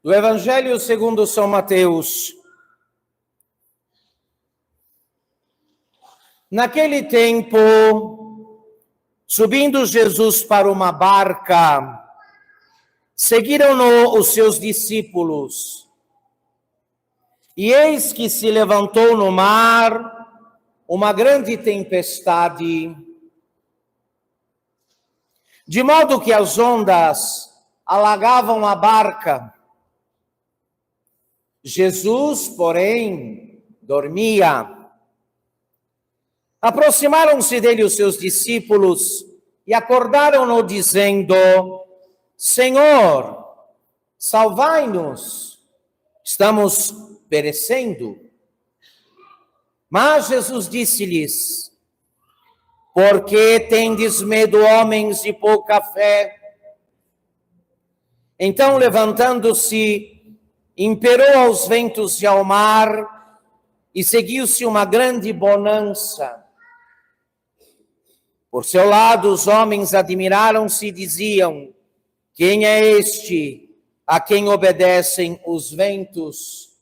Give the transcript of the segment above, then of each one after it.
Do Evangelho segundo São Mateus. Naquele tempo, subindo Jesus para uma barca, seguiram-no os seus discípulos. E eis que se levantou no mar uma grande tempestade, de modo que as ondas alagavam a barca. Jesus, porém, dormia. Aproximaram-se dele os seus discípulos e acordaram-no, dizendo: Senhor, salvai-nos, estamos perecendo. Mas Jesus disse-lhes: Por que tendes medo, homens de pouca fé? Então, levantando-se, imperou aos ventos e ao mar, e seguiu-se uma grande bonança. Por seu lado, os homens admiraram-se e diziam: Quem é este a quem obedecem os ventos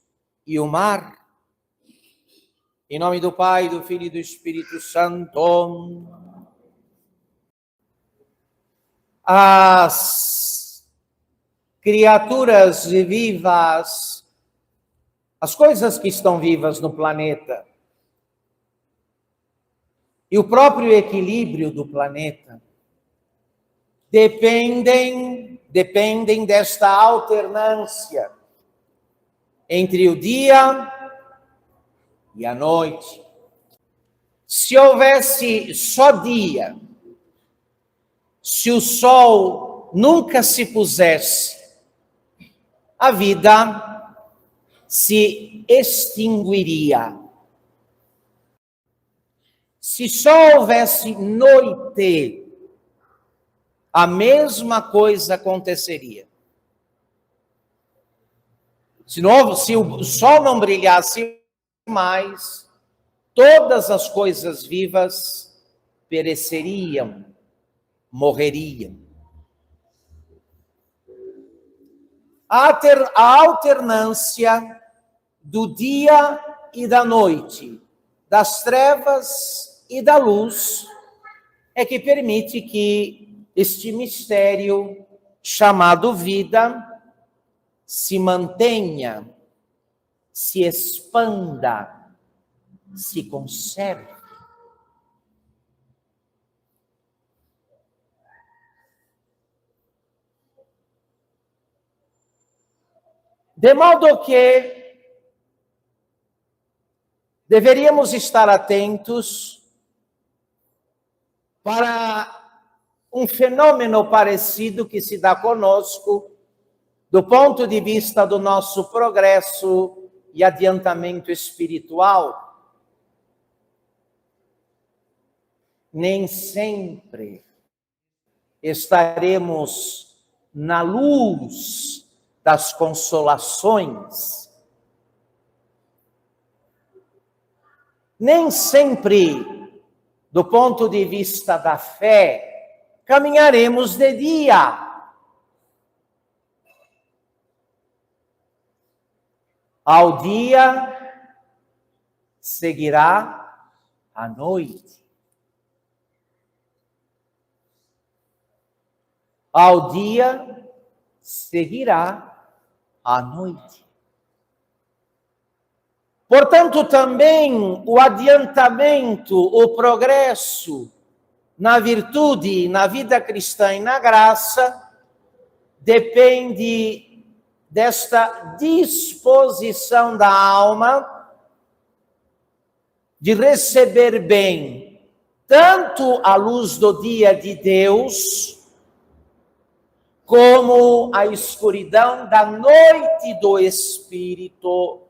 e o mar? Em nome do Pai, do Filho e do Espírito Santo. As criaturas vivas, as coisas que estão vivas no planeta, e o próprio equilíbrio do planeta, dependem desta alternância entre o dia e a noite. Se houvesse só dia, se o sol nunca se pusesse, a vida se extinguiria. Se só houvesse noite, a mesma coisa aconteceria. Se o sol não brilhasse mais, todas as coisas vivas pereceriam, morreriam. A alternância do dia e da noite, das trevas e da luz, é que permite que este mistério chamado vida se mantenha, se expanda, se conserve. De modo que deveríamos estar atentos para um fenômeno parecido que se dá conosco do ponto de vista do nosso progresso e adiantamento espiritual. Nem sempre estaremos na luz das consolações. Nem sempre, do ponto de vista da fé, caminharemos de dia. Ao dia seguirá a noite. Ao dia seguirá a noite. Portanto, também o adiantamento, o progresso na virtude, na vida cristã e na graça, depende desta disposição da alma de receber bem tanto a luz do dia de Deus, como a escuridão da noite do Espírito.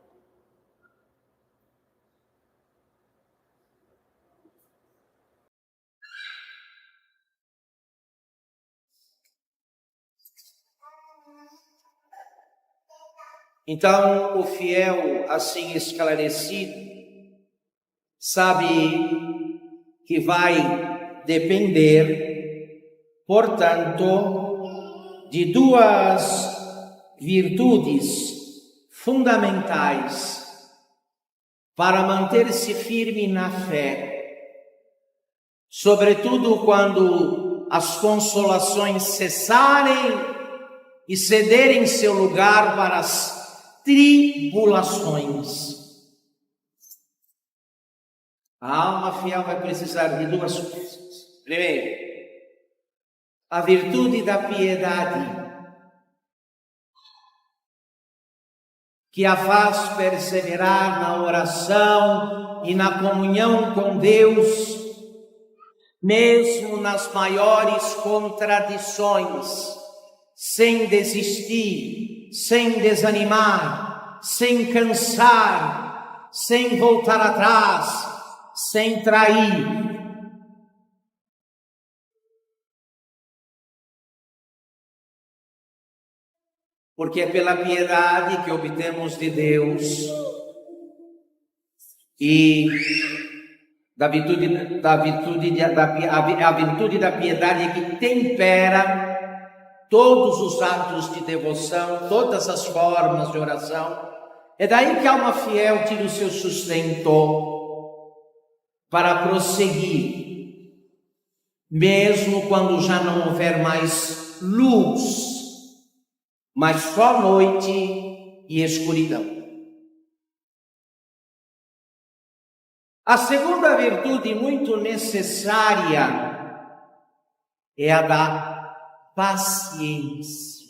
Então, o fiel, assim esclarecido, sabe que vai depender, portanto, de duas virtudes fundamentais para manter-se firme na fé, sobretudo quando as consolações cessarem e cederem seu lugar para as tribulações. A alma fiel vai precisar de duas coisas. Primeiro, a virtude da piedade, que a faz perseverar na oração e na comunhão com Deus, mesmo nas maiores contradições, sem desistir, sem desanimar, sem cansar, sem voltar atrás, sem trair. Porque é pela piedade que obtemos de Deus e a virtude da piedade que tempera todos os atos de devoção, todas as formas de oração. É daí que a alma fiel tira o seu sustento para prosseguir, mesmo quando já não houver mais luz, mas só noite e escuridão. A segunda virtude muito necessária é a da paciência.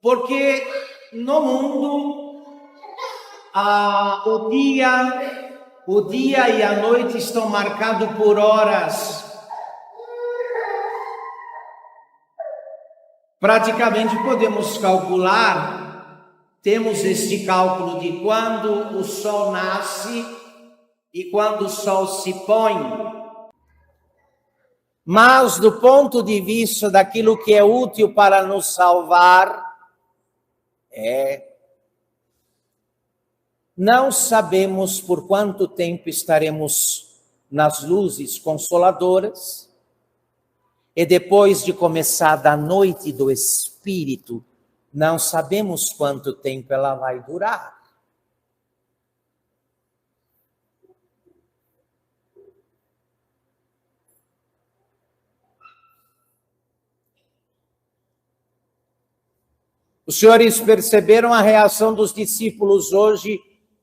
Porque no mundo o dia e a noite estão marcados por horas. Praticamente podemos calcular, temos este cálculo de quando o sol nasce e quando o sol se põe. Mas do ponto de vista daquilo que é útil para nos salvar, não sabemos por quanto tempo estaremos nas luzes consoladoras. E depois de começar a noite do Espírito, não sabemos quanto tempo ela vai durar. Os senhores perceberam a reação dos discípulos hoje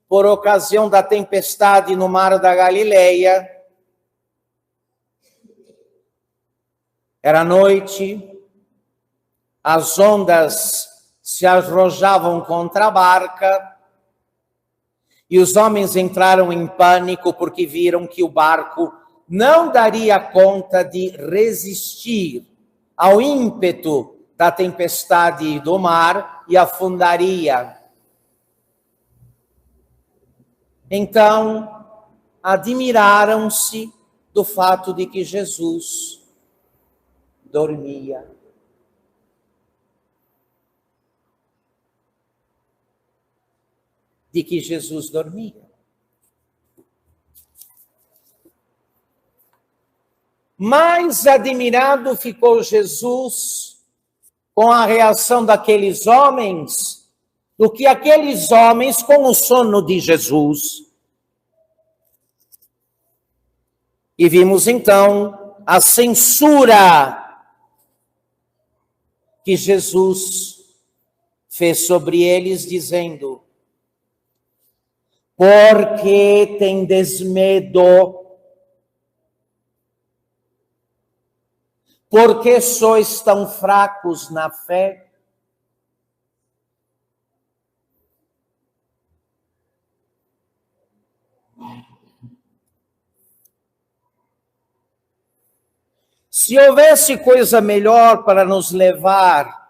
por ocasião da tempestade no mar da Galileia? Era noite, as ondas se arrojavam contra a barca e os homens entraram em pânico porque viram que o barco não daria conta de resistir ao ímpeto da tempestade do mar e afundaria. Então, admiraram-se do fato de que Jesus dormia. De que Jesus dormia. Mais admirado ficou Jesus com a reação daqueles homens do que aqueles homens com o sono de Jesus. E vimos então a censura que Jesus fez sobre eles, dizendo: por que tendes medo? Por que sois tão fracos na fé? Se houvesse coisa melhor para nos levar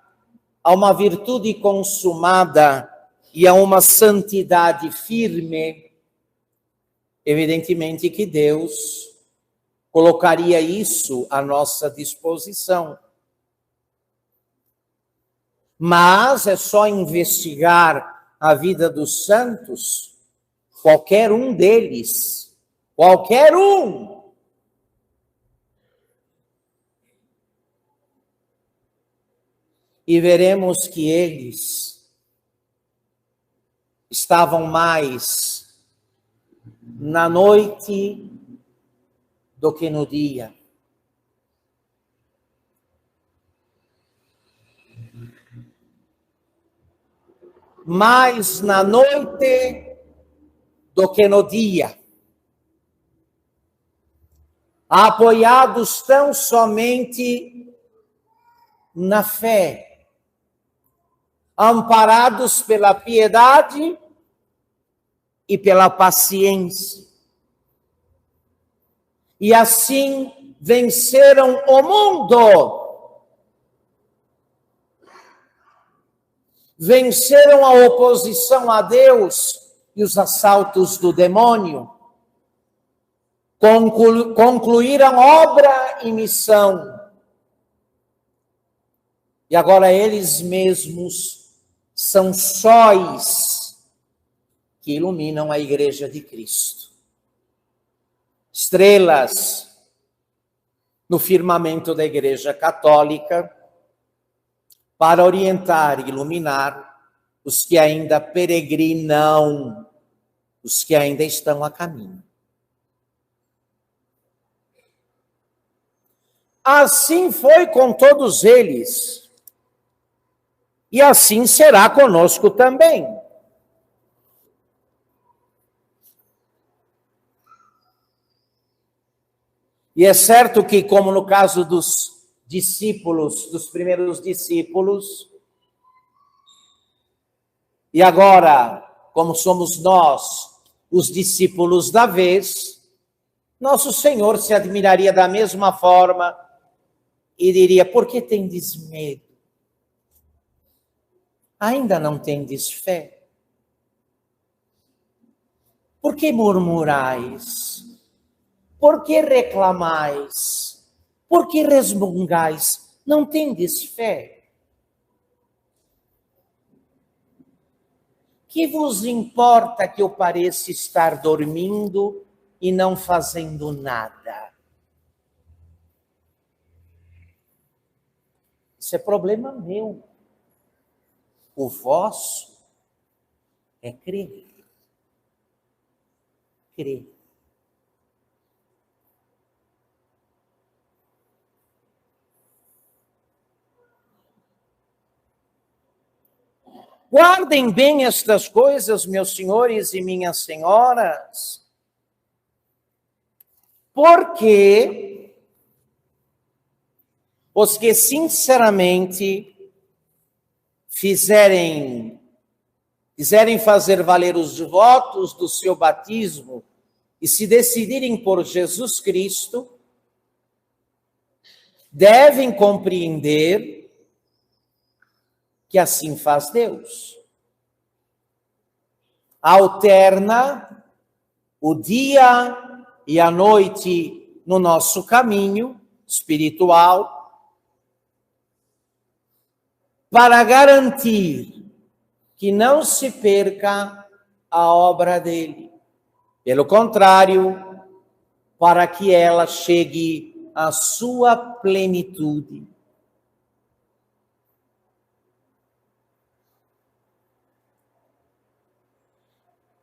a uma virtude consumada e a uma santidade firme, evidentemente que Deus colocaria isso à nossa disposição. Mas é só investigar a vida dos santos, qualquer um deles, qualquer um, e veremos que eles estavam mais na noite do que no dia. Mais na noite do que no dia. Apoiados tão somente na fé, amparados pela piedade e pela paciência. E assim venceram o mundo. Venceram a oposição a Deus e os assaltos do demônio. Concluíram obra e missão. E agora eles mesmos são sóis que iluminam a Igreja de Cristo. Estrelas no firmamento da Igreja Católica para orientar e iluminar os que ainda peregrinam, os que ainda estão a caminho. Assim foi com todos eles, e assim será conosco também. E é certo que, como no caso dos discípulos, dos primeiros discípulos, e agora, como somos nós, os discípulos da vez, nosso Senhor se admiraria da mesma forma e diria: por que tendes medo? Ainda não tendes fé? Por que murmurais? Por que reclamais? Por que resmungais? Não tendes fé? Que vos importa que eu pareça estar dormindo e não fazendo nada? Isso é problema meu. O vosso é crer. Crer. Guardem bem estas coisas, meus senhores e minhas senhoras, porque os que sinceramente quiserem fazer valer os votos do seu batismo e se decidirem por Jesus Cristo, devem compreender que assim faz Deus. Alterna o dia e a noite no nosso caminho espiritual para garantir que não se perca a obra dele. Pelo contrário, para que ela chegue à sua plenitude.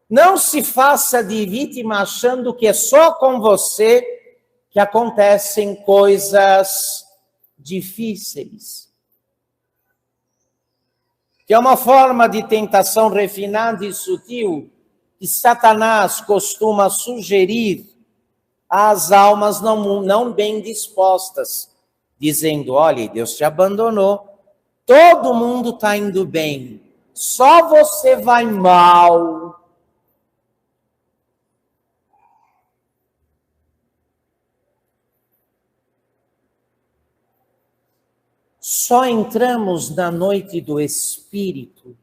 Não se faça de vítima achando que é só com você que acontecem coisas difíceis. Que é uma forma de tentação refinada e sutil que Satanás costuma sugerir às almas não bem dispostas, dizendo: olha, Deus te abandonou, todo mundo está indo bem, só você vai mal. Só entramos na noite do Espírito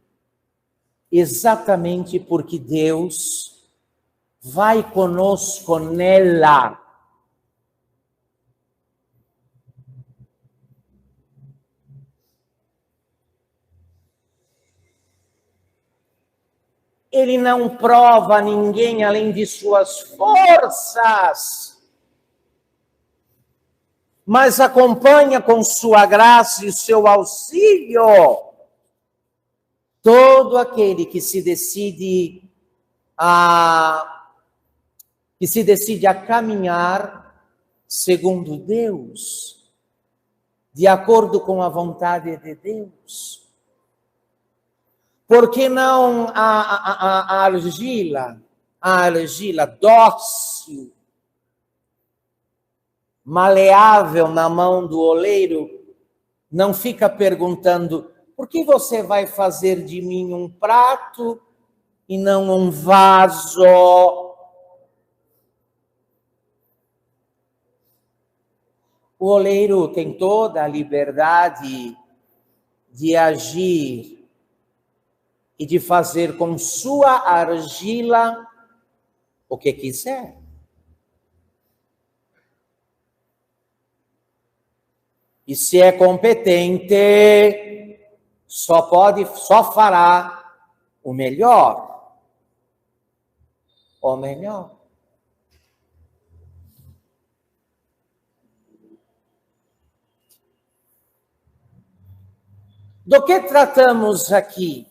exatamente porque Deus vai conosco nela. Ele não prova a ninguém além de suas forças, mas acompanha com sua graça e seu auxílio todo aquele que se decide a caminhar segundo Deus, de acordo com a vontade de Deus. Porque não a argila dócil, maleável na mão do oleiro, não fica perguntando: por que você vai fazer de mim um prato e não um vaso? O oleiro tem toda a liberdade de agir e de fazer com sua argila o que quiser. E se é competente, só fará o melhor. O melhor. Do que tratamos aqui?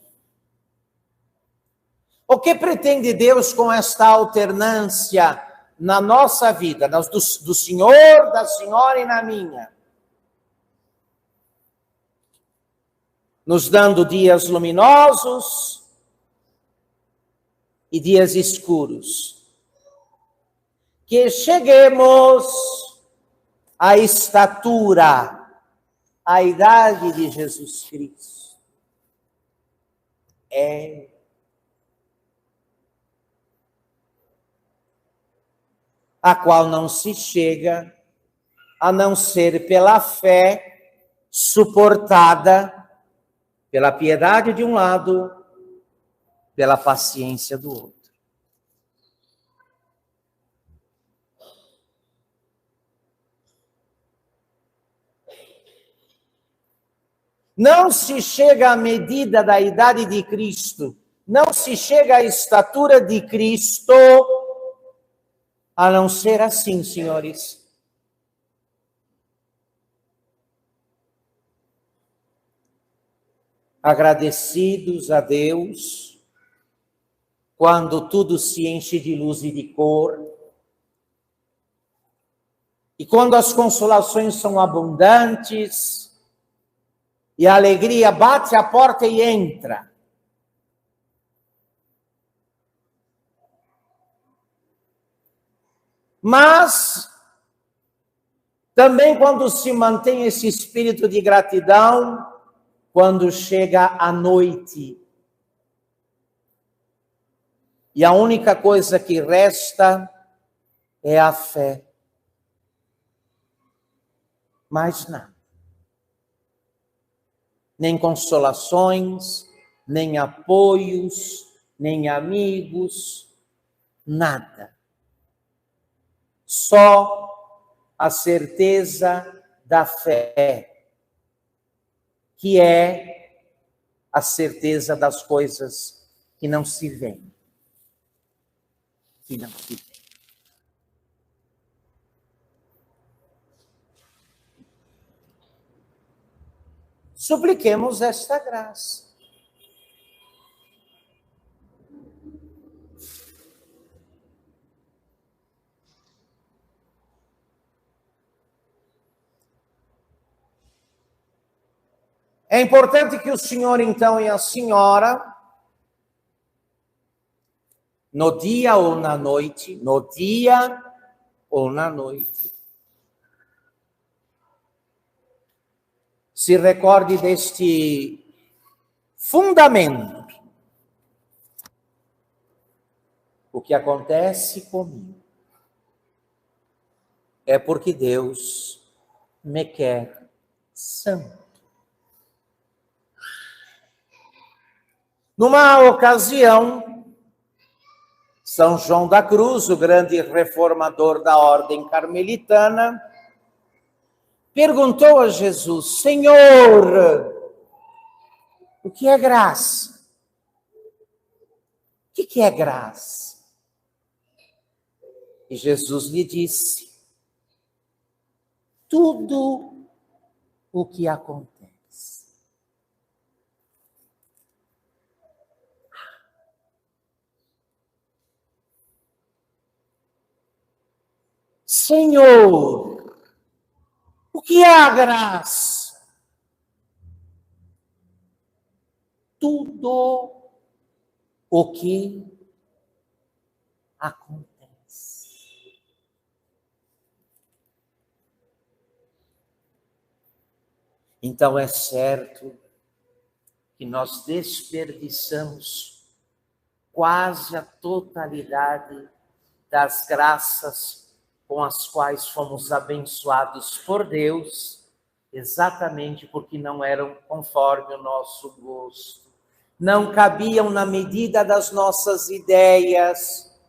O que pretende Deus com esta alternância na nossa vida, do Senhor, da Senhora e na minha? Nos dando dias luminosos e dias escuros. Que cheguemos à estatura, à idade de Jesus Cristo. A qual não se chega a não ser pela fé suportada pela piedade de um lado, pela paciência do outro. Não se chega à medida da idade de Cristo, não se chega à estatura de Cristo, a não ser assim, senhores. Agradecidos a Deus, quando tudo se enche de luz e de cor, e quando as consolações são abundantes, e a alegria bate a porta e entra. Mas também quando se mantém esse espírito de gratidão, quando chega a noite, e a única coisa que resta é a fé. Mais nada. Nem consolações, nem apoios, nem amigos, nada. Só a certeza da fé, que é a certeza das coisas que não se veem. Que não se veem. Supliquemos esta graça. É importante que o senhor, então, e a senhora, no dia ou na noite, se recorde deste fundamento. O que acontece comigo é porque Deus me quer santo. Numa ocasião, São João da Cruz, o grande reformador da ordem carmelitana, perguntou a Jesus: Senhor, o que é graça? O que é graça? E Jesus lhe disse: tudo o que acontece. Senhor, o que é a graça? Tudo o que acontece. Então é certo que nós desperdiçamos quase a totalidade das graças com as quais fomos abençoados por Deus, exatamente porque não eram conforme o nosso gosto, não cabiam na medida das nossas ideias,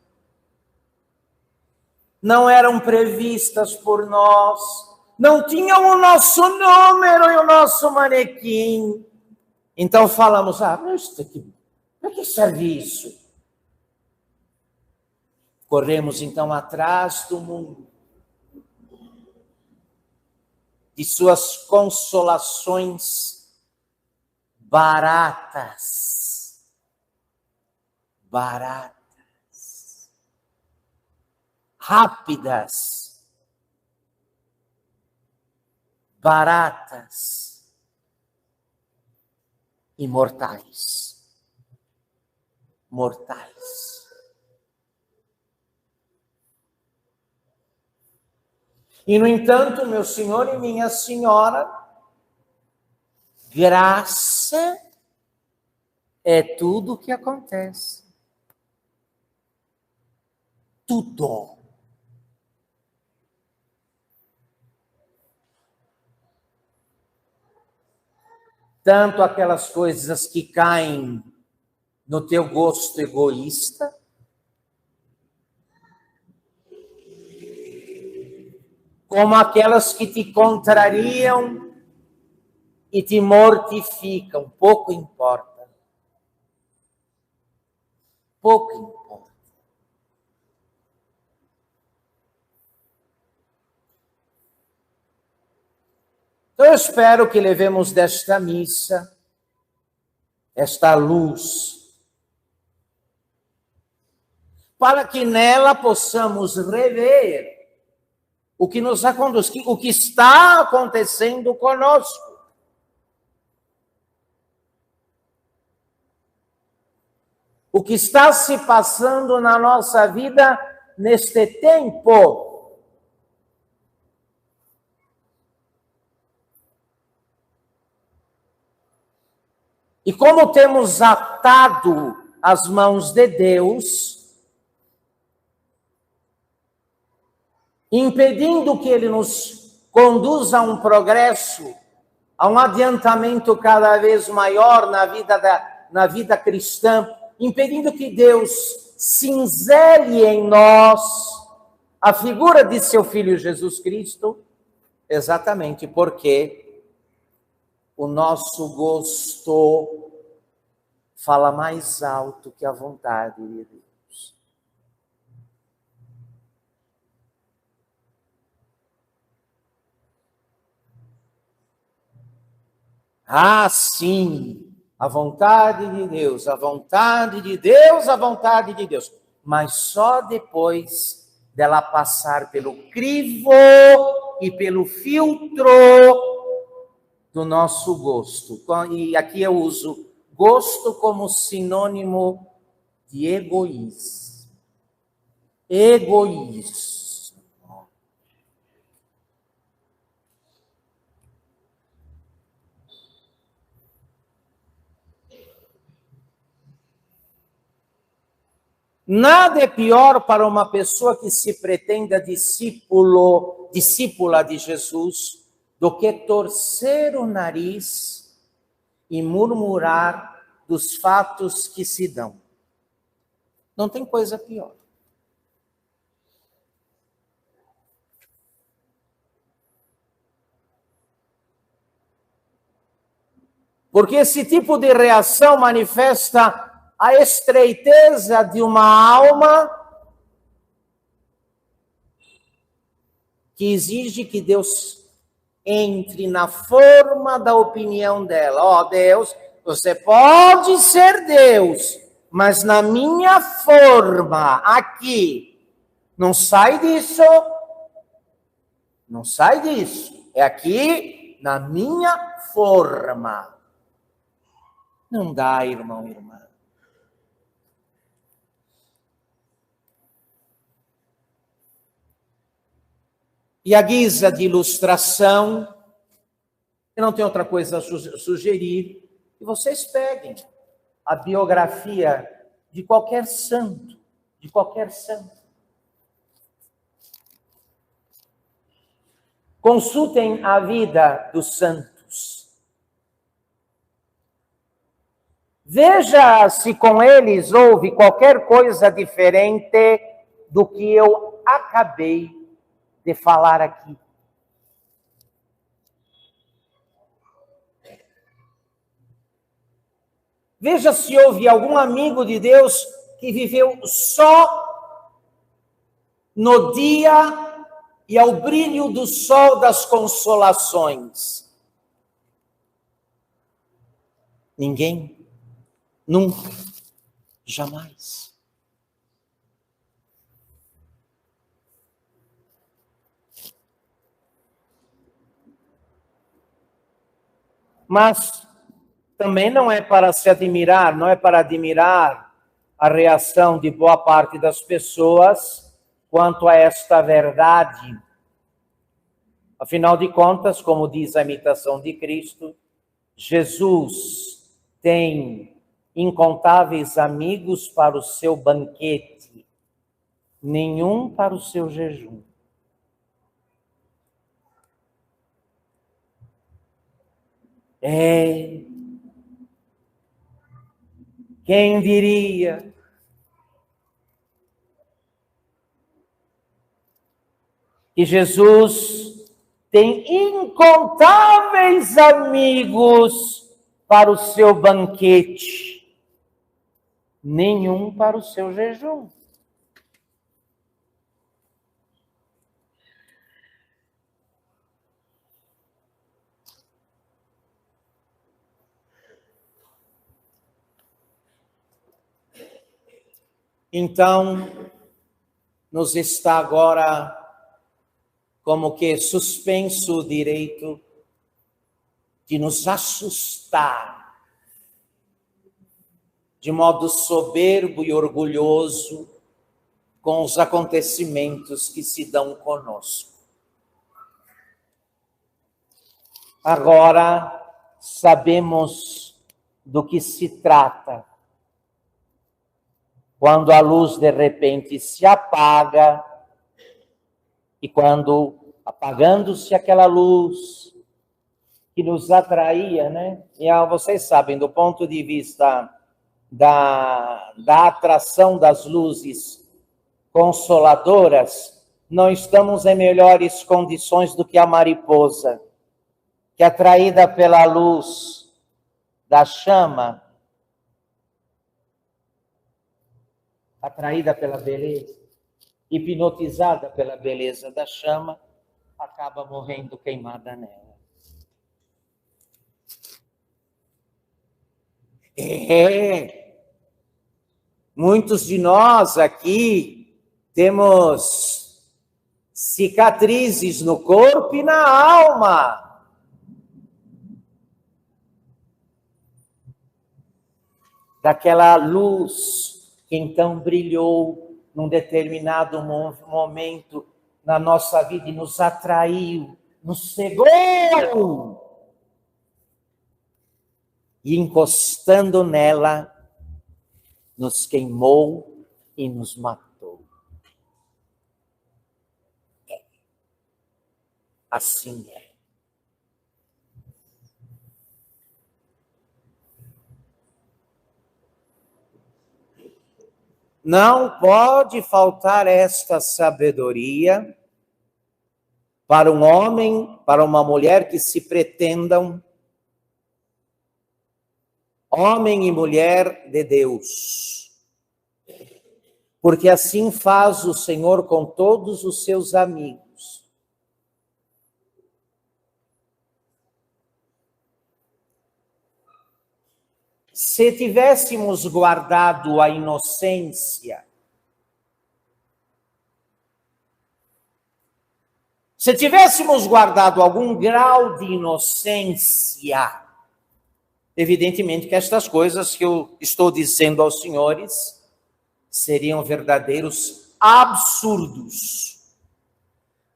não eram previstas por nós, não tinham o nosso número e o nosso manequim. Então falamos, mas isso aqui, para que serve isso? Corremos então atrás do mundo, de suas consolações baratas, rápidas, e mortais. E, no entanto, meu senhor e minha senhora, graça é tudo o que acontece. Tudo. Tanto aquelas coisas que caem no teu gosto egoísta, como aquelas que te contrariam e te mortificam, pouco importa. Pouco importa. Então eu espero que levemos desta missa esta luz, para que nela possamos rever o que nos acontece, o que está acontecendo conosco. O que está se passando na nossa vida neste tempo. E como temos atado as mãos de Deus, impedindo que Ele nos conduza a um progresso, a um adiantamento cada vez maior na vida cristã, impedindo que Deus cinzele em nós a figura de seu Filho Jesus Cristo, exatamente porque o nosso gosto fala mais alto que a vontade de Deus. Ah, sim! A vontade de Deus, a vontade de Deus, a vontade de Deus. Mas só depois dela passar pelo crivo e pelo filtro do nosso gosto. E aqui eu uso gosto como sinônimo de egoísmo. Egoísmo. Nada é pior para uma pessoa que se pretenda discípula de Jesus, do que torcer o nariz e murmurar dos fatos que se dão. Não tem coisa pior. Porque esse tipo de reação manifesta a estreiteza de uma alma que exige que Deus entre na forma da opinião dela. Ó, Deus, você pode ser Deus, mas na minha forma, aqui, não sai disso, não sai disso. É aqui, na minha forma. Não dá, irmão e irmã. E a guisa de ilustração, eu não tenho outra coisa a sugerir, que vocês peguem a biografia de qualquer santo, de qualquer santo. Consultem a vida dos santos. Veja se com eles houve qualquer coisa diferente do que eu acabei de falar aqui. Veja se houve algum amigo de Deus que viveu só no dia e ao brilho do sol das consolações. Ninguém, nunca, jamais. Mas também não é para se admirar, não é para admirar a reação de boa parte das pessoas quanto a esta verdade. Afinal de contas, como diz a imitação de Cristo, Jesus tem incontáveis amigos para o seu banquete, nenhum para o seu jejum. Quem diria? Que Jesus tem incontáveis amigos para o seu banquete, nenhum para o seu jejum. Então, nos está agora como que suspenso o direito de nos assustar de modo soberbo e orgulhoso com os acontecimentos que se dão conosco. Agora sabemos do que se trata. Quando a luz de repente se apaga e quando, apagando-se aquela luz que nos atraía, né? E vocês sabem, do ponto de vista da atração das luzes consoladoras, não estamos em melhores condições do que a mariposa, que atraída pela luz da chama, atraída pela beleza, hipnotizada pela beleza da chama, acaba morrendo queimada nela. Muitos de nós aqui temos cicatrizes no corpo e na alma. Daquela luz que então brilhou num determinado momento na nossa vida e nos atraiu, nos cegou. E encostando nela, nos queimou e nos matou. Assim é. Não pode faltar esta sabedoria para um homem, para uma mulher que se pretendam homem e mulher de Deus. Porque assim faz o Senhor com todos os seus amigos. Se tivéssemos guardado a inocência, se tivéssemos guardado algum grau de inocência, evidentemente que estas coisas que eu estou dizendo aos senhores seriam verdadeiros absurdos.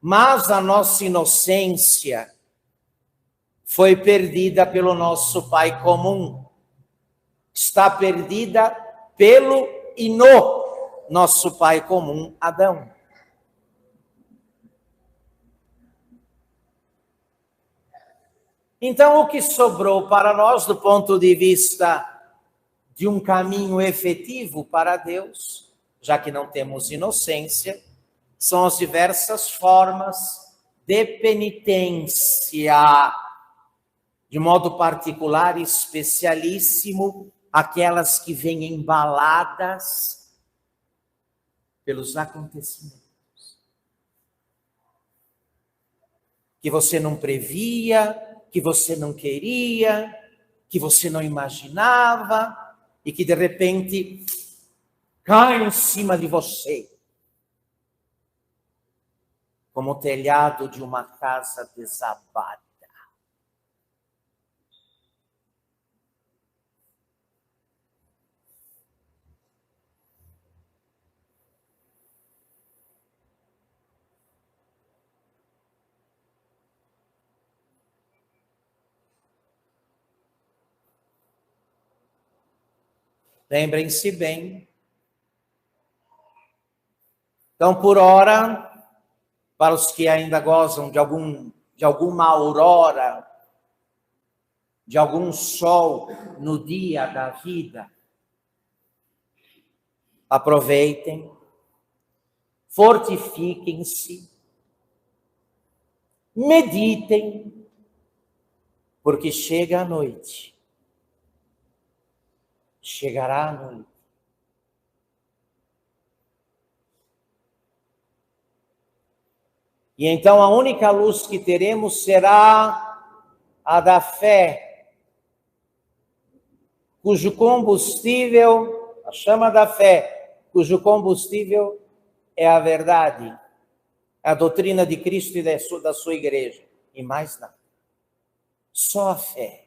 Mas a nossa inocência foi perdida pelo nosso Pai comum. Está perdida pelo e no nosso pai comum, Adão. Então, o que sobrou para nós, do ponto de vista de um caminho efetivo para Deus, já que não temos inocência, são as diversas formas de penitência, de modo particular e especialíssimo, aquelas que vêm embaladas pelos acontecimentos que você não previa, que você não queria, que você não imaginava e que de repente cai em cima de você, como o telhado de uma casa desabada. Lembrem-se bem. Então, por ora, para os que ainda gozam de alguma aurora, de algum sol no dia da vida, aproveitem, fortifiquem-se, meditem, porque chega a noite. Chegará a noite. E então a única luz que teremos será a da fé, cujo combustível, a chama da fé, cujo combustível é a verdade, a doutrina de Cristo e da sua igreja, e mais nada. Só a fé.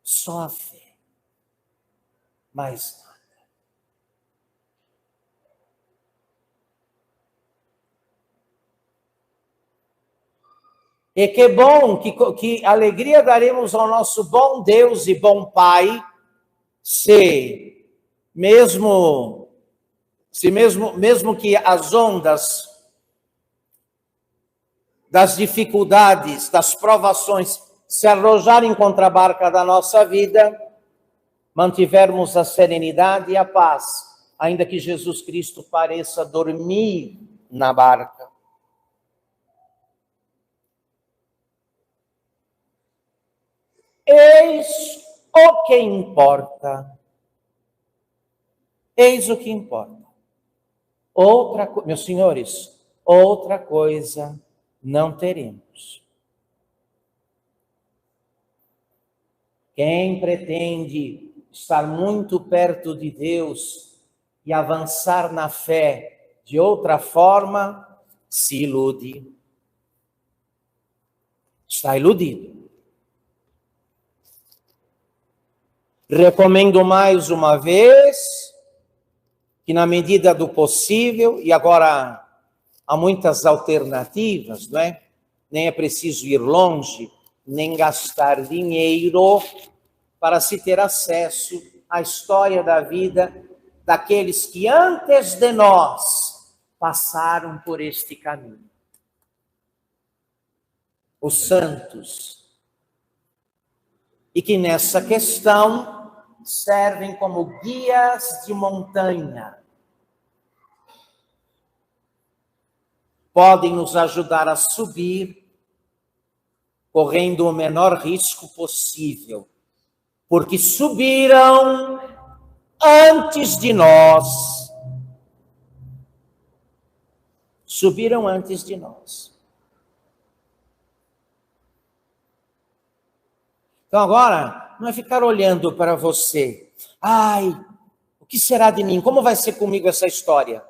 Só a fé. Mais nada. E que bom, que alegria daremos ao nosso bom Deus e bom Pai, se mesmo que as ondas das dificuldades, das provações se arrojarem contra a barca da nossa vida, mantivermos a serenidade e a paz, ainda que Jesus Cristo pareça dormir na barca. Eis o que importa. Eis o que importa. Meus senhores, outra coisa não teremos. Quem pretende estar muito perto de Deus e avançar na fé de outra forma, se ilude. Está iludido. Recomendo mais uma vez que, na medida do possível, e agora há muitas alternativas, não é? Nem é preciso ir longe, nem gastar dinheiro para se ter acesso à história da vida daqueles que antes de nós passaram por este caminho. Os santos. E que nessa questão servem como guias de montanha. Podem nos ajudar a subir, correndo o menor risco possível, porque subiram antes de nós. Subiram antes de nós. Então agora, não é ficar olhando para você. Ai, o que será de mim? Como vai ser comigo essa história?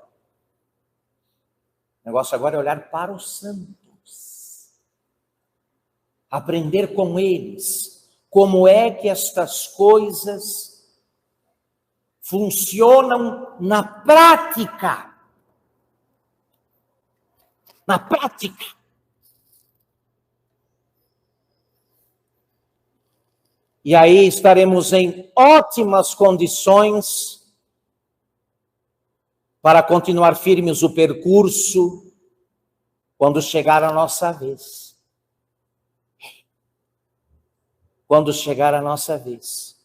O negócio agora é olhar para os santos. Aprender com eles como é que estas coisas funcionam na prática. Na prática. E aí estaremos em ótimas condições para continuar firmes o percurso quando chegar a nossa vez. Quando chegar a nossa vez.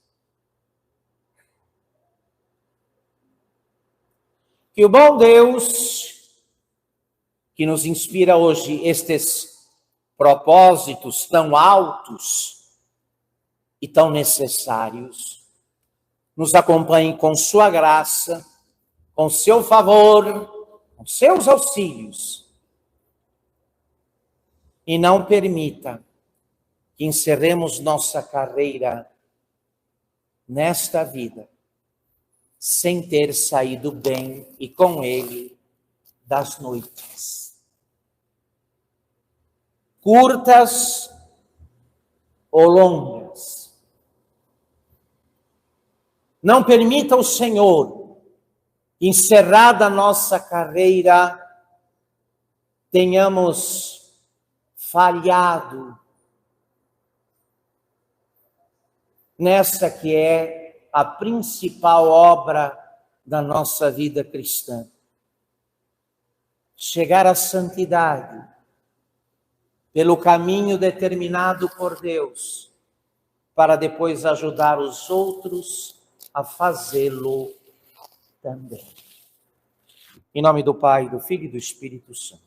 Que o bom Deus, que nos inspira hoje estes propósitos tão altos e tão necessários, nos acompanhe com sua graça, com seu favor, com seus auxílios, e não permita que encerremos nossa carreira nesta vida sem ter saído bem e com ele das noites. Curtas ou longas. Não permita o Senhor, encerrada a nossa carreira, tenhamos falhado nesta que é a principal obra da nossa vida cristã. Chegar à santidade pelo caminho determinado por Deus, para depois ajudar os outros a fazê-lo também. Em nome do Pai, do Filho e do Espírito Santo.